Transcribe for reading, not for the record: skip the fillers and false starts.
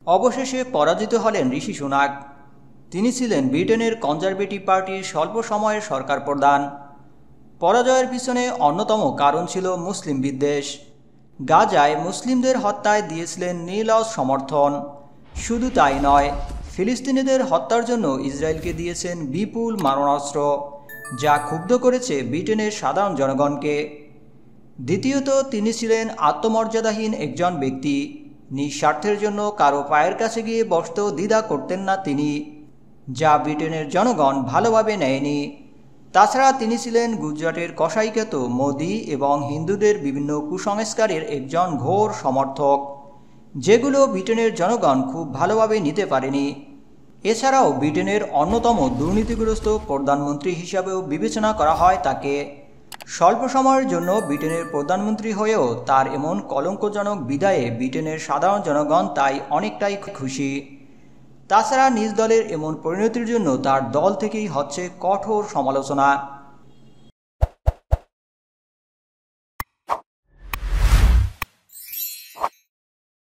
অবশেষে পরাজিত হলেন ঋষি সুনাক। তিনি ছিলেন ব্রিটেনের কনজারভেটিভ পার্টির স্বল্প সময়ের সরকার প্রধান। পরাজয়ের পিছনে অন্যতম কারণ ছিল মুসলিম বিদ্বেষ। গাজায় মুসলিমদের হত্যায় দিয়েছিলেন নিরলস সমর্থন। শুধু তাই নয়, ফিলিস্তিনিদের হত্যার জন্য ইসরায়েলকে দিয়েছেন বিপুল মারণাস্ত্র, যা ক্ষুব্ধ করেছে ব্রিটেনের সাধারণ জনগণকে। দ্বিতীয়ত, তিনি ছিলেন আত্মমর্যাদাহীন একজন ব্যক্তি। নিঃস্বার্থের জন্য কারো পায়ের কাছে গিয়ে বসতেও দ্বিধা করতেন না তিনি, যা ব্রিটেনের জনগণ ভালোভাবে নেয়নি। তাছাড়া তিনি ছিলেন গুজরাটের কসাইখ্যাত মোদি এবং হিন্দুদের বিভিন্ন কুসংস্কারের একজন ঘোর সমর্থক, যেগুলো ব্রিটেনের জনগণ খুব ভালোভাবে নিতে পারেনি। এছাড়াও ব্রিটেনের অন্যতম দুর্নীতিগ্রস্ত প্রধানমন্ত্রী হিসাবেও বিবেচনা করা হয় তাকে। স্বল্প সময়ের জন্য ব্রিটেনের প্রধানমন্ত্রী হয়েও তার এমন কলঙ্কজনক বিদায়ে ব্রিটেনের সাধারণ জনগণ তাই অনেকটাই খুশি। তাছাড়া নিজ দলের এমন পরিণতির জন্য তার দল থেকেই হচ্ছে কঠোর সমালোচনা।